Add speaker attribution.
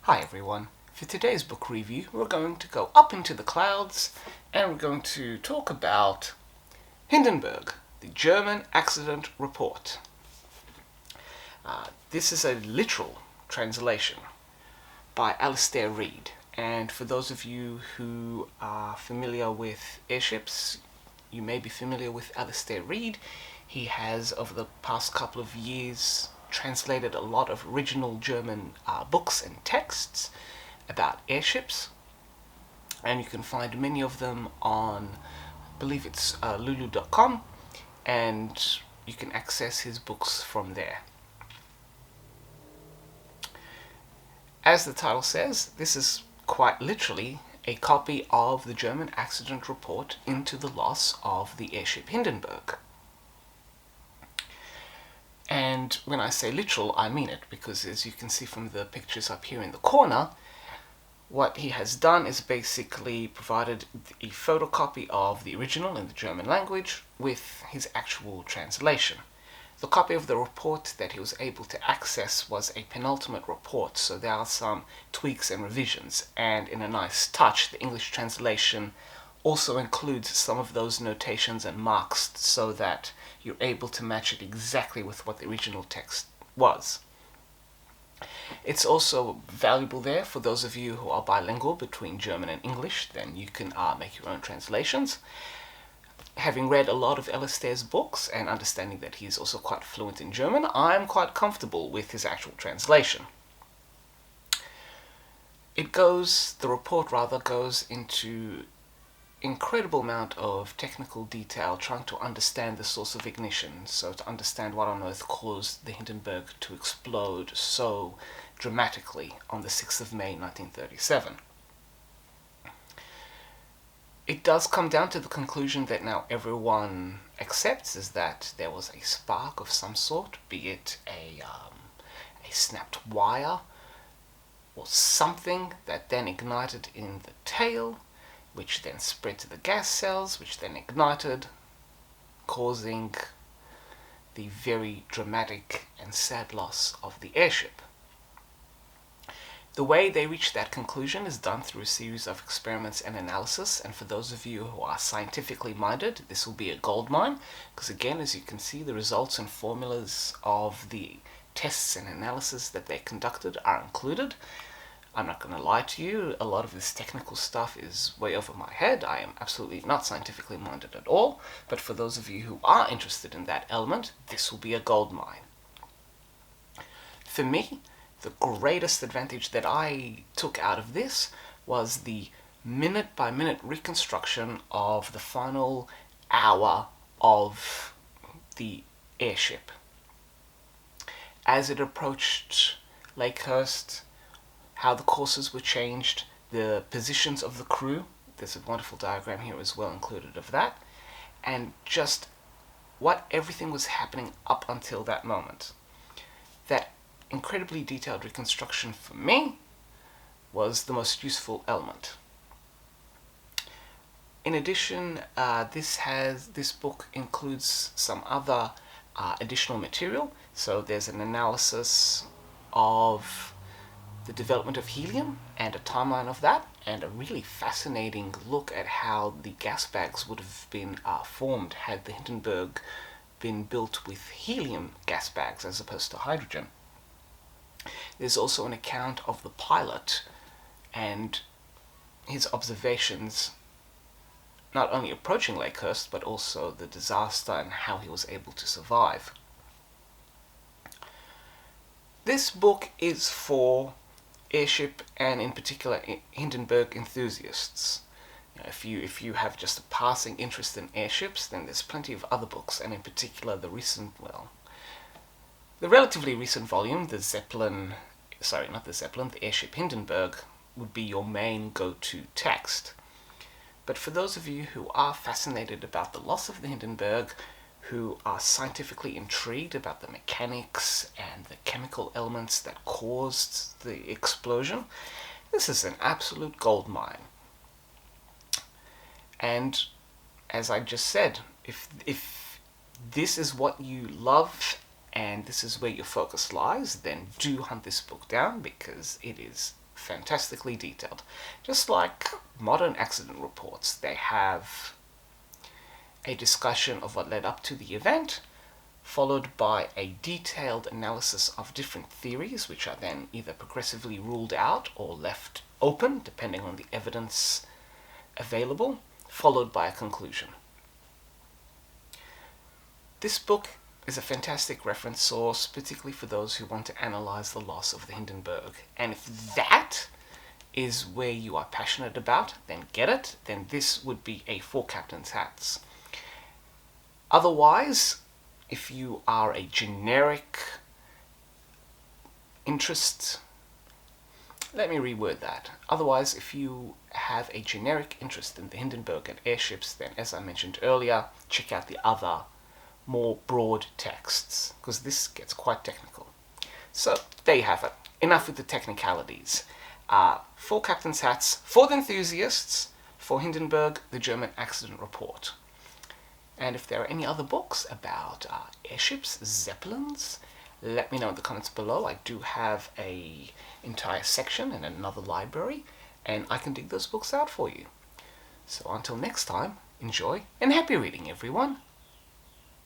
Speaker 1: Hi everyone. For today's book review, we're going to go up into the clouds and we're going to talk about Hindenburg, the German Accident Report. This is a literal translation by Alastair Reid. And for those of you who are familiar with airships, you may be familiar with Alastair Reid. He has, over the past couple of years, translated a lot of original German books and texts about airships, and you can find many of them on, I believe it's lulu.com, and you can access his books from there. As the title says, this is quite literally a copy of the German accident report into the loss of the airship Hindenburg. And when I say literal, I mean it, because as you can see from the pictures up here in the corner, what he has done is basically provided a photocopy of the original in the German language with his actual translation. The copy of the report that he was able to access was a penultimate report, so there are some tweaks and revisions, and in a nice touch, the English translation also includes some of those notations and marks so that you're able to match it exactly with what the original text was. It's also valuable there for those of you who are bilingual between German and English. Then you can make your own translations. Having read a lot of Alastair's books and understanding that he's also quite fluent in German, I'm quite comfortable with his actual translation. The report goes into incredible amount of technical detail trying to understand the source of ignition, so to understand what on earth caused the Hindenburg to explode so dramatically on the 6th of May 1937. It does come down to the conclusion that now everyone accepts, is that there was a spark of some sort, be it a snapped wire or something that then ignited in the tail, which then spread to the gas cells, which then ignited, causing the very dramatic and sad loss of the airship. The way they reach that conclusion is done through a series of experiments and analysis, and for those of you who are scientifically minded, this will be a goldmine, because again, as you can see, the results and formulas of the tests and analysis that they conducted are included. I'm not going to lie to you, a lot of this technical stuff is way over my head. I am absolutely not scientifically minded at all, but for those of you who are interested in that element, this will be a goldmine. For me, the greatest advantage that I took out of this was the minute-by-minute reconstruction of the final hour of the airship. As it approached Lakehurst, how the courses were changed, the positions of the crew, there's a wonderful diagram here as well included of that, and just what everything was happening up until that moment. That incredibly detailed reconstruction for me was the most useful element. In addition, this book includes some other additional material. So there's an analysis of the development of helium and a timeline of that, and a really fascinating look at how the gas bags would have been formed had the Hindenburg been built with helium gas bags as opposed to hydrogen. There's also an account of the pilot and his observations, not only approaching Lakehurst, but also the disaster and how he was able to survive. This book is for airship and in particular Hindenburg enthusiasts. If you have just a passing interest in airships, then there's plenty of other books, and in particular the relatively recent volume, the airship Hindenburg, would be your main go-to text. But for those of you who are fascinated about the loss of the Hindenburg, who are scientifically intrigued about the mechanics and the chemical elements that caused the explosion, this is an absolute goldmine. And as I just said, if this is what you love and this is where your focus lies, then do hunt this book down, because it is fantastically detailed. Just like modern accident reports, they have a discussion of what led up to the event, followed by a detailed analysis of different theories, which are then either progressively ruled out or left open, depending on the evidence available, followed by a conclusion. This book is a fantastic reference source, particularly for those who want to analyze the loss of the Hindenburg. And if that is where you are passionate about, then get it. Then this would be a four captain's hats. Otherwise, if you are a generic interest, let me reword that. Otherwise, if you have a generic interest in the Hindenburg and airships, then as I mentioned earlier, check out the other more broad texts, because this gets quite technical. So there you have it. Enough with the technicalities. Four captain's hats for the enthusiasts for Hindenburg, the German accident report. And if there are any other books about airships, zeppelins, let me know in the comments below. I do have an entire section in another library, and I can dig those books out for you. So until next time, enjoy and happy reading, everyone.